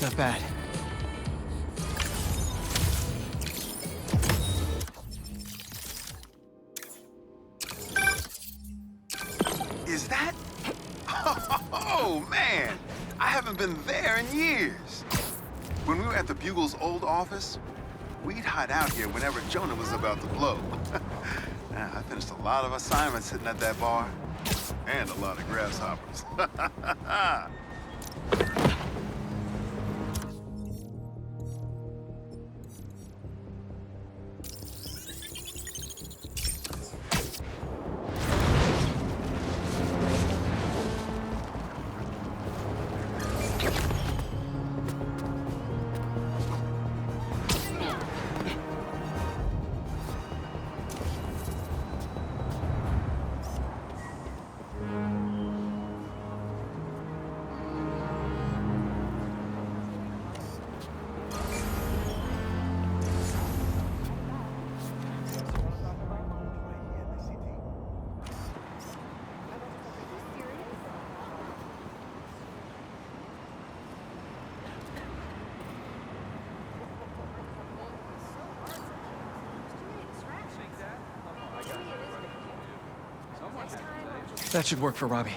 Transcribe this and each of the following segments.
Not bad. Is that? Oh, man! I haven't been there in years. When we were at the Bugle's old office, we'd hide out here whenever Jonah was about to blow. I finished a lot of assignments sitting at that bar, and a lot of grasshoppers. That should work for Robbie.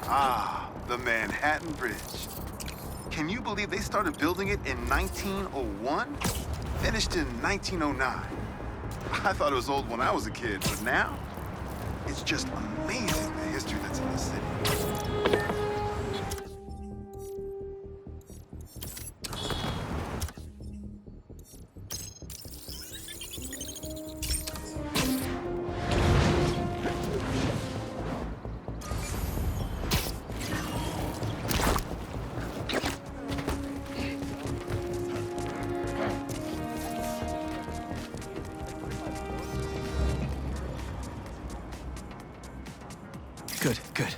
Ah, the Manhattan Bridge. Can you believe they started building it in 1901? Finished in 1909. I thought it was old when I was a kid, but now, it's just amazing the history that's in the city. Good, good.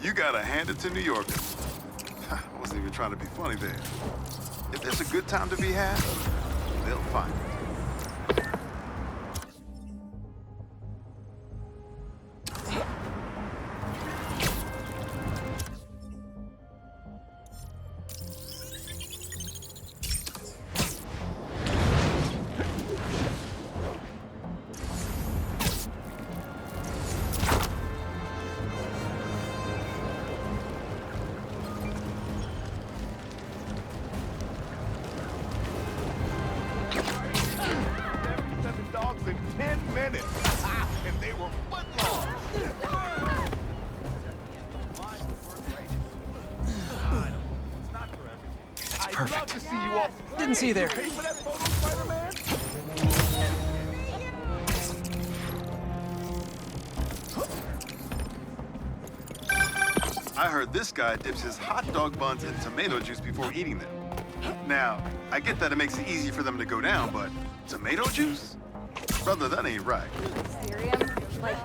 You gotta hand it to New Yorkers. I wasn't even trying to be funny there. If there's a good time to be had, they'll find it. In 10 minutes. And they were foot long. Perfect. Love to see you all. Didn't see you there. Pay for that photo, Spider-Man? I heard this guy dips his hot dog buns in tomato juice before eating them. Now, I get that it makes it easy for them to go down, but tomato juice? Brother, that ain't right. Ethereum? Like,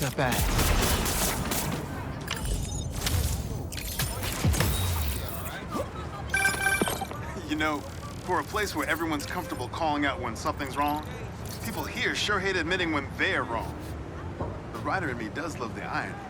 Not bad. You know, for a place where everyone's comfortable calling out when something's wrong, people here sure hate admitting when they're wrong. The writer in me does love the irony, though.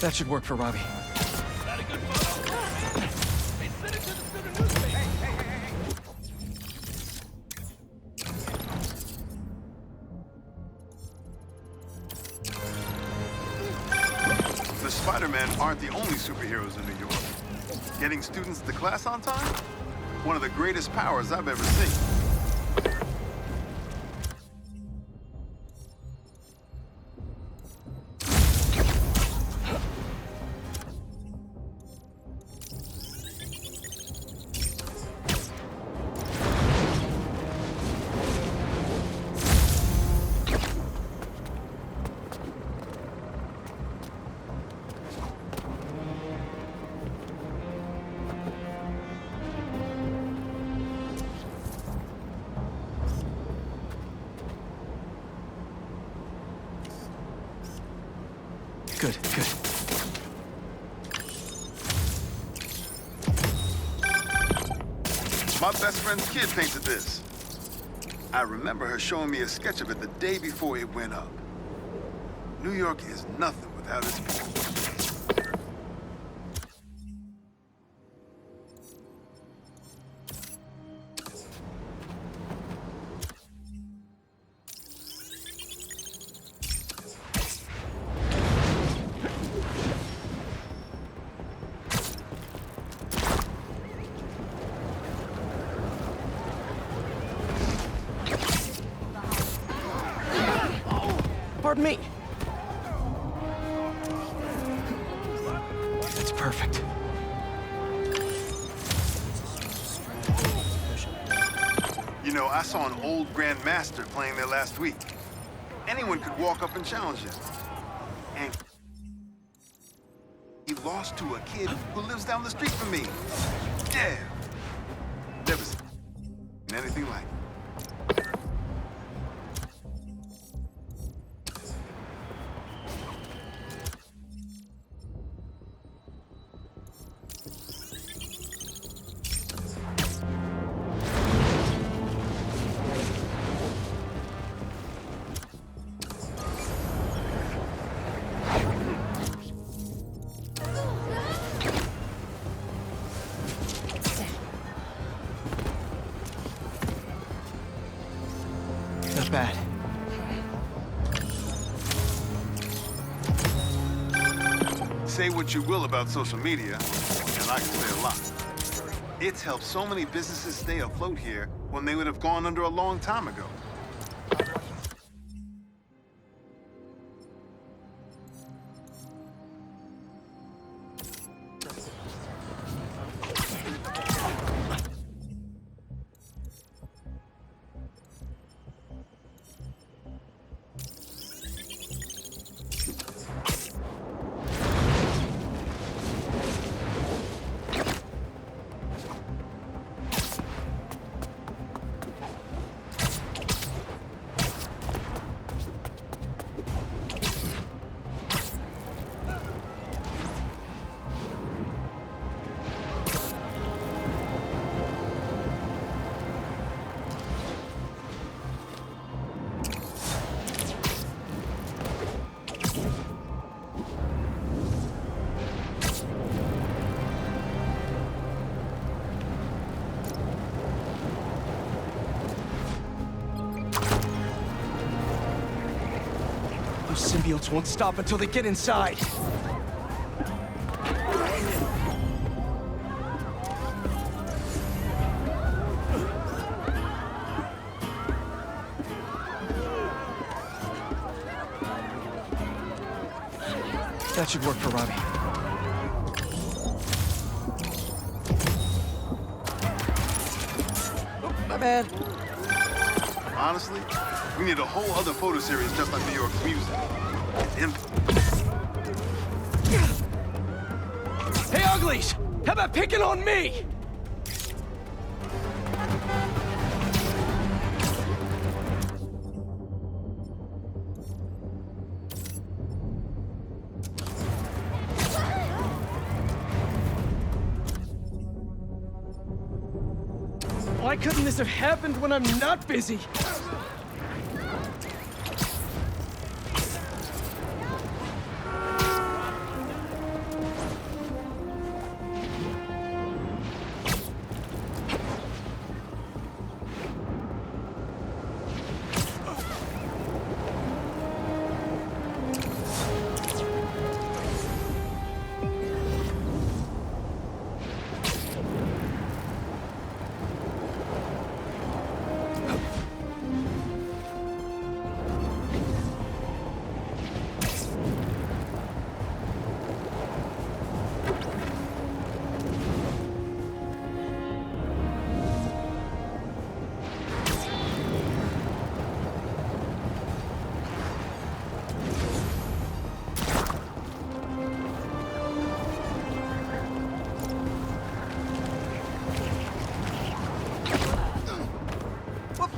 That should work for Robbie. That a good photo? Hey, send it to the student newspaper. The Spider-Man aren't the only superheroes in New York. Getting students to class on time? One of the greatest powers I've ever seen. Good, good. My best friend's kid painted this. I remember her showing me a sketch of it the day before it went up. New York is nothing without its people. Pardon me. That's perfect. You know, I saw an old Grand Master playing there last week. Anyone could walk up and challenge him. And he lost to a kid who lives down the street from me. Yeah. Never seen anything like it. Not bad. Say what you will about social media, and I can say a lot. It's helped so many businesses stay afloat here when they would have gone under a long time ago. Those symbiotes won't stop until they get inside. That should work for Robbie. Oh, my bad. Honestly, we need a whole other photo series just on New York's music. Hey, uglies! How about picking on me? Why couldn't this have happened when I'm not busy?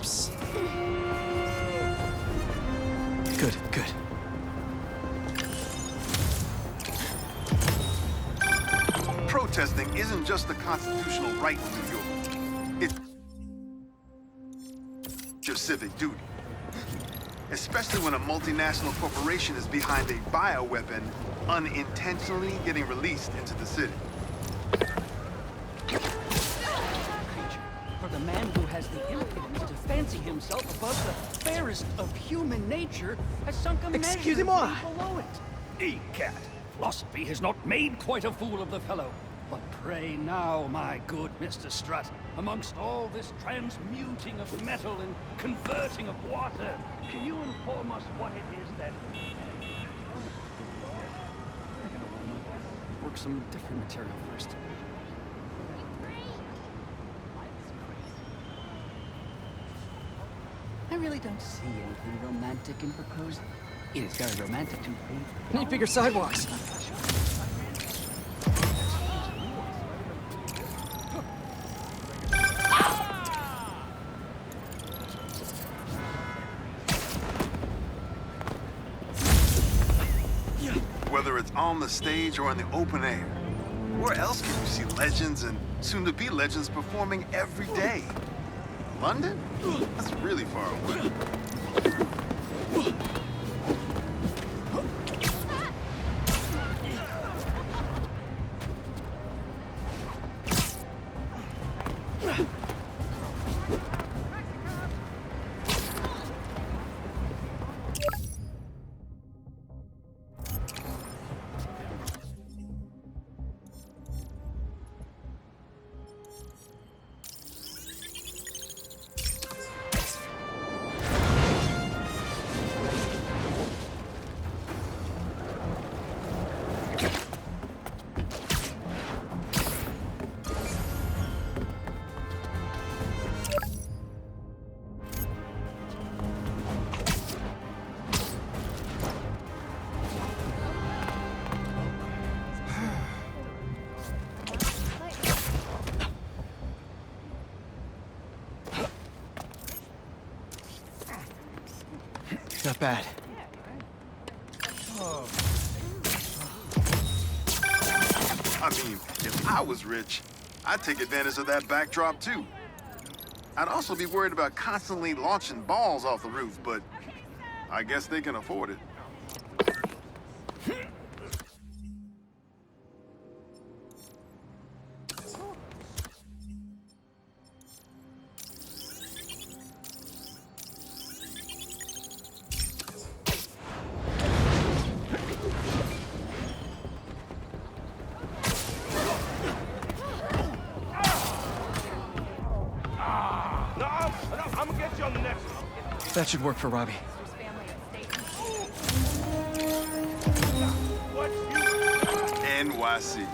Oops. Good, good. Protesting isn't just a constitutional right in New York. It's your civic duty. Especially when a multinational corporation is behind a bioweapon unintentionally getting released into the city. For the man who has the impudence to fancy himself above the fairest of human nature has sunk Excusez-moi. immeasurably below it. Egad, philosophy has not made quite a fool of the fellow. But pray now, my good Mr. Strutt, amongst all this transmuting of metal and converting of water, can you inform us what it is that... Work some different material first. I really don't see anything romantic in proposing. It is very romantic to me. Need bigger sidewalks. Whether it's on the stage or in the open air, where else can you see legends and soon-to-be legends performing every day? London? That's really far away. Not bad. I mean, if I was rich, I'd take advantage of that backdrop too. I'd also be worried about constantly launching balls off the roof, but I guess they can afford it. No, I'm gonna get you on the next one. That should work for Robbie. What you... NYC,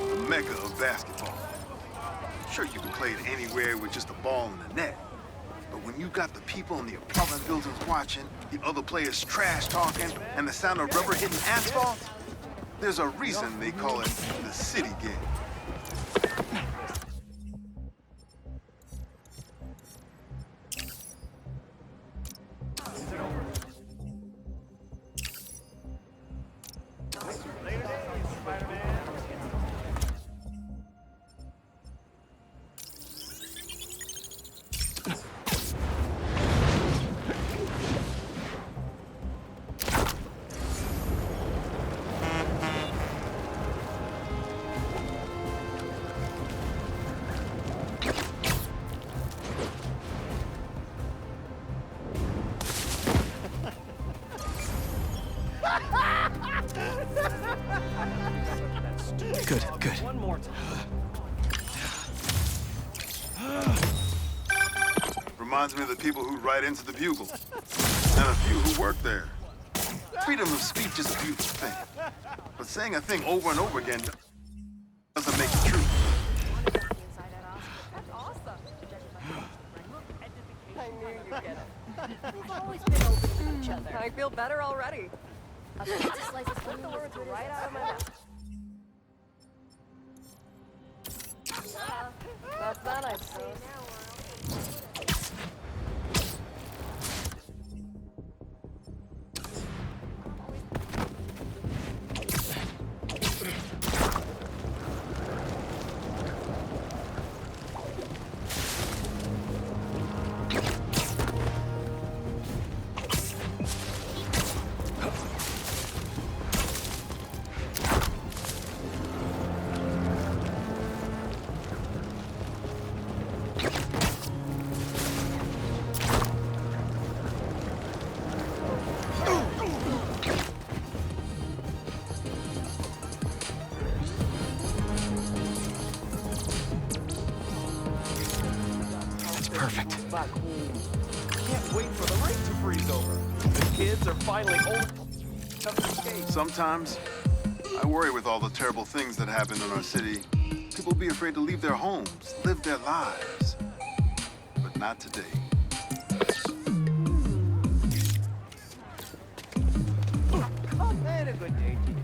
the mecca of basketball. Sure, you can play it anywhere with just a ball in the net. But when you got the people in the apartment buildings watching, the other players trash talking, and the sound of rubber hitting asphalt, there's a reason they call it the city game. Good, good. One more time. Reminds me of the people who write into the Bugle, and a few who work there. Freedom of speech is a beautiful thing, but saying a thing over and over again doesn't make it true. That's awesome. I knew you'd get it. We've always been open to each other. I feel better already. A pizza slice is put the words right out of my mouth. That's that I've seen. Back home. Can't wait for the rain to freeze over. The kids are finally old enough to skate. Sometimes, I worry with all the terrible things that happen in our city. People be afraid to leave their homes, live their lives. But not today. Oh, man, a good day to you.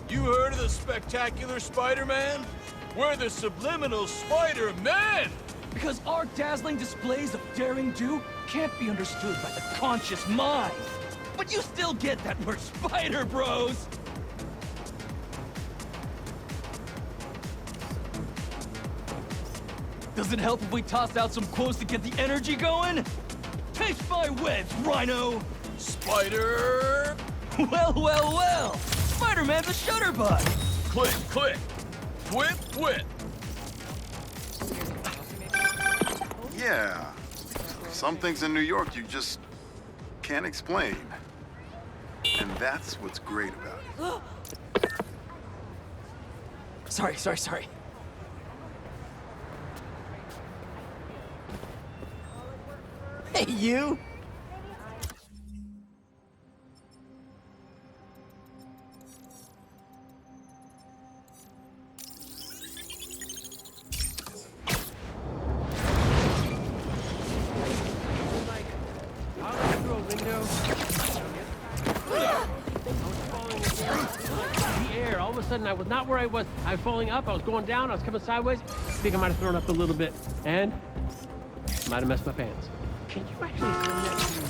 You heard of the Spectacular Spider-Man? We're the Subliminal Spider-Man! Because our dazzling displays of daring do can't be understood by the conscious mind. But you still get that we're Spider Bros! Does it help if we toss out some quotes to get the energy going? Taste my webs, Rhino! Spider... Well, well, well! Spider-Man's a shutterbug! Click, click! Whip, whip! Yeah. Some things in New York you just can't explain. And that's what's great about it. Sorry. Hey, you! I was not where I was. I was falling up, I was going down, I was coming sideways. I think I might have thrown up a little bit. And might have messed my pants. Can you actually send that to me?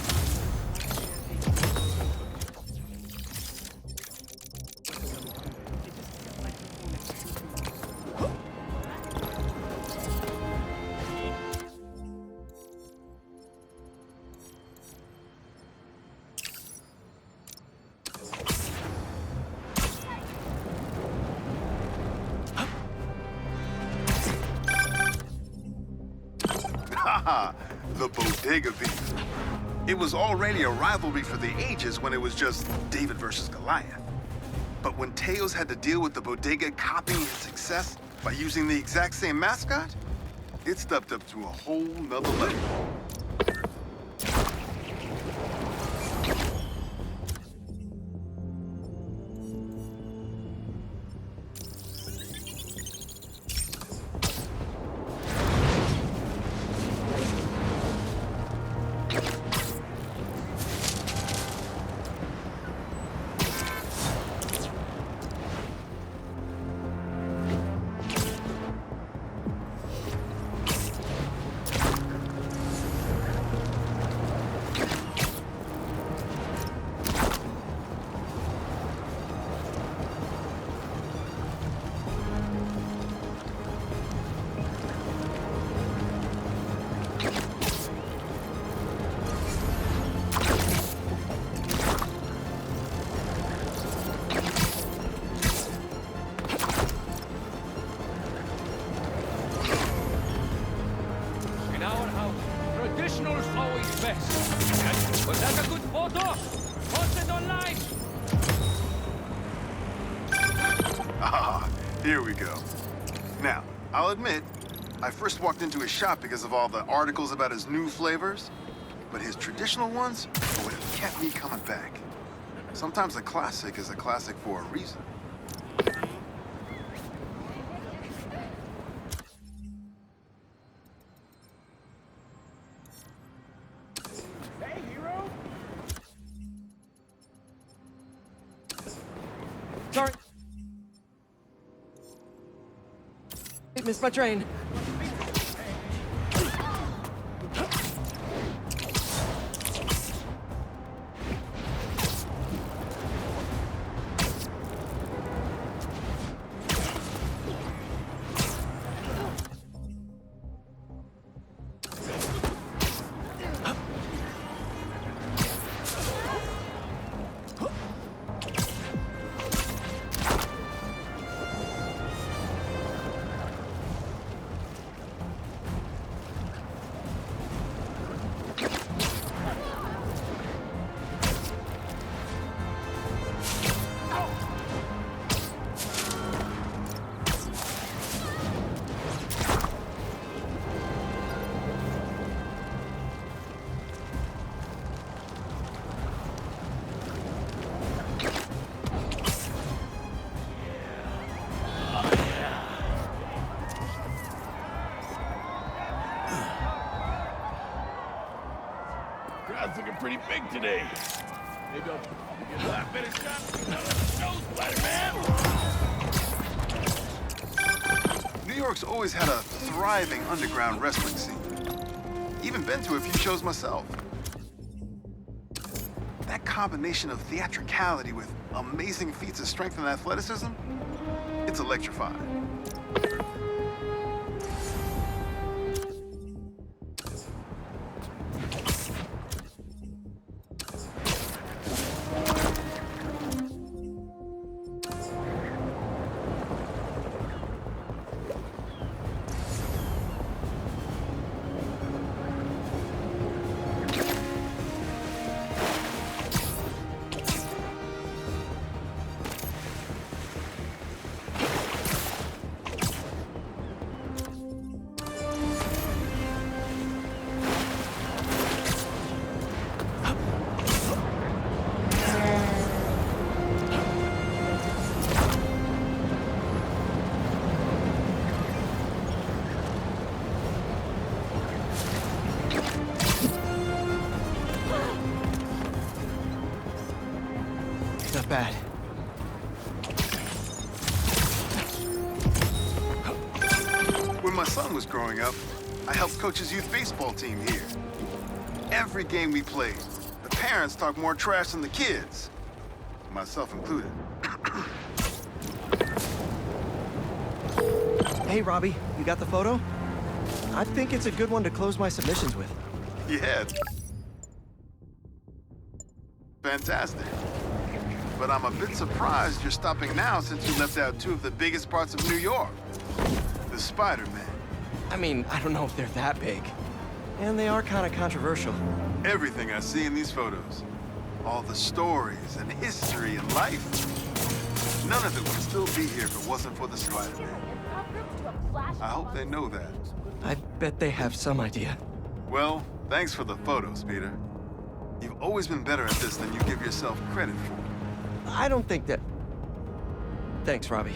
Haha, the Bodega Beef. It was already a rivalry for the ages when it was just David versus Goliath. But when Teos had to deal with the Bodega copying his success by using the exact same mascot, it stepped up to a whole nother level. In our house, traditional is always best. Was that a good photo? Post it online! Ah, here we go. Now, I'll admit, I first walked into his shop because of all the articles about his new flavors, but his traditional ones would have kept me coming back. Sometimes a classic is a classic for a reason. Hey, hero! Sorry. Missed my train. big today. Maybe I'll give that bit of shot. Show, Spider-Man! New York's always had a thriving underground wrestling scene. Even been to a few shows myself. That combination of theatricality with amazing feats of strength and athleticism, it's electrifying. Not bad. When my son was growing up, I helped coach his youth baseball team here. Every game we played, the parents talked more trash than the kids, myself included. Hey, Robbie, you got the photo? I think it's a good one to close my submissions with. Yeah. Fantastic. But I'm a bit surprised you're stopping now since you left out two of the biggest parts of New York. The Spider-Man. I mean, I don't know if they're that big. And they are kind of controversial. Everything I see in these photos. All the stories and history and life. None of it would still be here if it wasn't for the Spider-Man. I hope they know that. I bet they have some idea. Well, thanks for the photos, Peter. You've always been better at this than you give yourself credit for. I don't think that... Thanks, Robbie.